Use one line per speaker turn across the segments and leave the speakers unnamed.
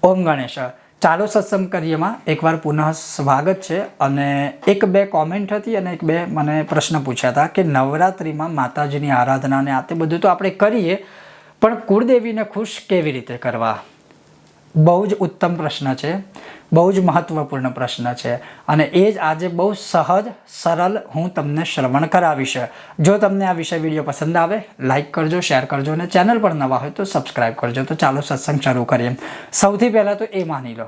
ઓમ ગણેશ. ચાલો સત્સંગ કરીએમાં એકવાર પુનઃ સ્વાગત છે. અને એક બે કોમેન્ટ હતી અને એક બે મને પ્રશ્ન પૂછ્યા હતા કે નવરાત્રિમાં માતાજીની આરાધના ને આ તે બધું તો આપણે કરીએ, પણ કુળદેવીને ખુશ કેવી રીતે કરવા? બહુ જ ઉત્તમ પ્રશ્ન છે, બહુ જ મહત્વપૂર્ણ પ્રશ્ન છે અને એ જ આજે બહુ સહજ સરળ હું તમને શ્રવણ કરાવીશ. જો તમને આ વિષય વિડીયો પસંદ આવે લાઇક કરજો, શેર કરજો અને ચેનલ પર નવા હોય તો સબસ્ક્રાઈબ કરજો. તો ચાલો સત્સંગ શરૂ કરીએ. સૌથી પહેલાં તો એ માની લો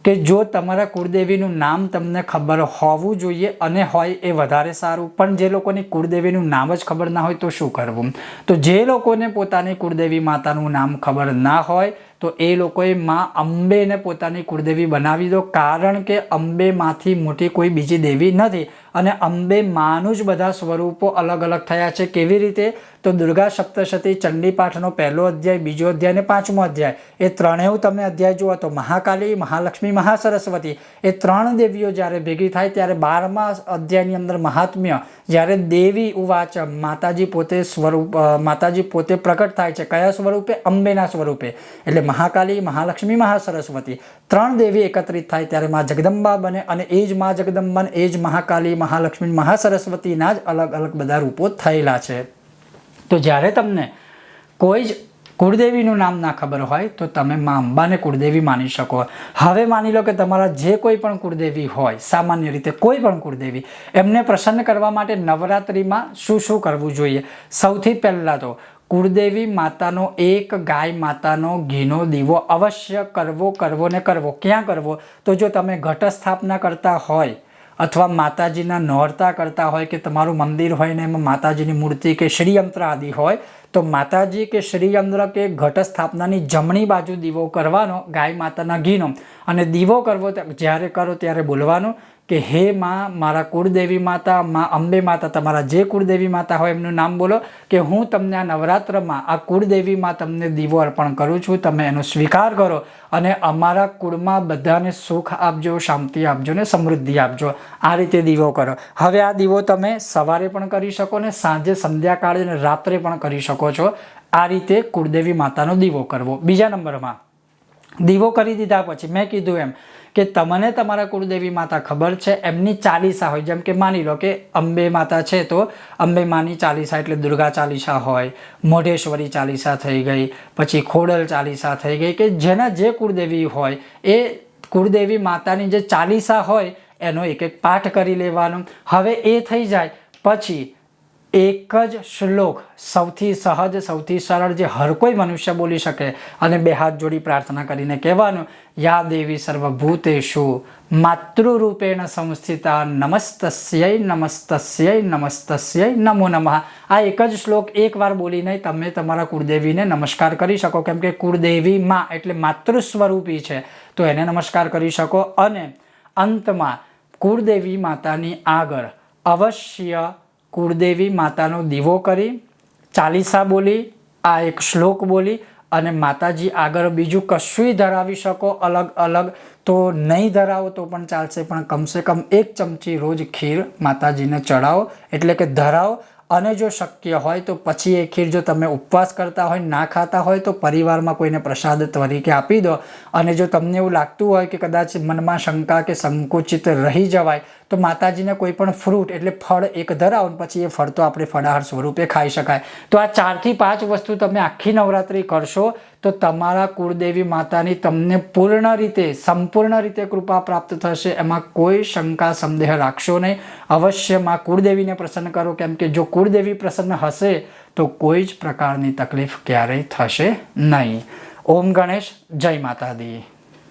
કે જો તમારા કુળદેવીનું નામ તમને ખબર હોવું જોઈએ અને હોય એ વધારે સારું, પણ જે લોકોની કુળદેવીનું નામ જ ખબર ના હોય તો શું કરવું? તો જે લોકોને પોતાની કુળદેવી માતાનું નામ ખબર ના હોય તો એ લોકોએ માં અંબેને પોતાની કુળદેવી બનાવી દો, કારણ કે અંબેમાંથી મોટી કોઈ બીજી દેવી નથી અને અંબે માનું જ બધા સ્વરૂપો અલગ અલગ થયા છે. કેવી રીતે? તો દુર્ગા સપ્તશતી ચંડી પાઠનો પહેલો અધ્યાય, બીજો અધ્યાય અને પાંચમો અધ્યાય, એ ત્રણેય તમે અધ્યાય જુઓ તો મહાકાલી, મહાલક્ષ્મી, મહાસરસ્વતી એ ત્રણ દેવીઓ જ્યારે ભેગી થાય ત્યારે 12મા અધ્યાયની અંદર મહાત્મ્ય, જ્યારે દેવી ઉવાચ, માતાજી પોતે પ્રકટ થાય છે. કયા સ્વરૂપે? અંબેના સ્વરૂપે. એટલે મહાકાલી, મહાલક્ષ્મી, મહાસરસ્વતી ત્રણ દેવી એકત્રિત થાય ત્યારે માં જગદંબા બને અને એ જ માં જગદંબા, એ જ મહાકાલી, મહાલક્ષ્મી, મહાસરસ્વતીના જ અલગ અલગ બધા રૂપો થયેલા છે. તો જ્યારે તમને કોઈ જ કુળદેવીનું નામ ના ખબર હોય તો તમે માં અંબાને કુળદેવી માની શકો. હવે માની લો કે તમારા જે કોઈ પણ કુળદેવી હોય, સામાન્ય રીતે કોઈ પણ કુળદેવી, એમને પ્રસન્ન કરવા માટે નવરાત્રિમાં શું શું કરવું જોઈએ? સૌથી પહેલાં તો કુળદેવી માતાનો એક ગાય માતાનો ઘીનો દીવો અવશ્ય કરવો ને કરવો. ક્યાં કરવો? તો જો તમે ઘટ સ્થાપના કરતા હોય અથવા માતાજીના નોરતા કરતા હોય કે તમારું મંદિર હોય ને એમાં માતાજીની મૂર્તિ કે શ્રીયંત્ર આદિ હોય તો માતાજી કે શ્રીયંત્ર કે ઘટ સ્થાપનાની જમણી બાજુ દીવો કરવાનો ગાય માતાના ઘીનો. અને દીવો કરવો જ્યારે કરો ત્યારે બોલવાનું કે હે માં, મારા કુળદેવી માતા, માં અંબે માતા, તમારા જે કુળદેવી માતા હોય એમનું નામ બોલો કે હું તમને આ નવરાત્રમાં આ કુળદેવીમાં તમને દીવો અર્પણ કરું છું, તમે એનો સ્વીકાર કરો અને અમારા કુળમાં બધાને સુખ આપજો, શાંતિ આપજો ને સમૃદ્ધિ આપજો. આ રીતે દીવો કરો. હવે આ દીવો તમે સવારે પણ કરી શકો ને સાંજે, સંધ્યાકાળે અને રાત્રે પણ કરી શકો છો. આ રીતે કુળદેવી માતાનો દીવો કરવો. બીજા નંબરમાં, દીવો કરી દીધા પછી મેં કીધું એમ કે તમને તમારા કુળદેવી માતા ખબર છે, એમની ચાલીસા હોય. જેમ કે માની લો કે અંબે માતા છે તો અંબે માની ચાલીસા એટલે દુર્ગા ચાલીસા હોય, મોઢેશ્વરી ચાલીસા થઈ ગઈ, પછી ખોડલ ચાલીસા થઈ ગઈ, કે જેના જે કુળદેવી હોય એ કુળદેવી માતાની જે ચાલીસા હોય એનો એક એક પાઠ કરી લેવાનો. હવે એ થઈ જાય પછી એક જ શ્લોક, સૌથી સહજ, સૌથી સરળ, જે હર કોઈ મનુષ્ય બોલી શકે અને બે હાથ જોડી પ્રાર્થના કરીને કહેવાનું, યા દેવી સર્વભૂતેષુ માતૃરૂપેણ સંસ્થિતા નમસ્તસ્યૈ નમસ્તસ્યૈ નમસ્તસ્યૈ નમો નમઃ. આ એક જ શ્લોક એકવાર બોલીને તમે તમારા કુળદેવીને નમસ્કાર કરી શકો, કેમ કે કુળદેવી માં એટલે માતૃ સ્વરૂપી છે તો એને નમસ્કાર કરી શકો. અને અંતમાં કુળદેવી માતાની આગળ અવશ્ય કુળદેવી માતાનો દીવો કરી, ચાલીસા બોલી, આ એક શ્લોક બોલી અને માતાજી આગળ બીજું કશુંય ધરાવી શકો અલગ અલગ તો નહીં ધરાવો તો પણ ચાલશે, પણ કમસે કમ 1 ચમચી રોજ ખીર માતાજીને ચડાવો, એટલે કે ધરાવો. અને જો શક્ય હોય તો પછી એ ખીર, જો તમે ઉપવાસ કરતા હોય, ના ખાતા હોય તો પરિવારમાં કોઈને પ્રસાદ તરીકે આપી દો. અને જો તમને એવું લાગતું હોય કે કદાચ મનમાં શંકા કે સંકુચિત રહી જવાય તો માતાજીને કોઈ પણ ફ્રૂટ એટલે ફળ એક ધરાવો, પછી એ ફળ તો આપણે ફળાહાર સ્વરૂપે ખાઈ શકાય. તો આ 4 થી 5 વસ્તુ તમે આખી નવરાત્રિ કરશો તો તમારા કુળદેવી માતાની તમને પૂર્ણ રીતે, સંપૂર્ણ રીતે કૃપા પ્રાપ્ત થશે. એમાં કોઈ શંકા સંદેહ રાખશો નહીં. અવશ્ય માં કુળદેવીને પ્રસન્ન કરો, કેમ કે જો કુળદેવી પ્રસન્ન હશે તો કોઈ જ પ્રકારની તકલીફ ક્યારેય થશે નહીં. ઓમ ગણેશ, જય માતા દી.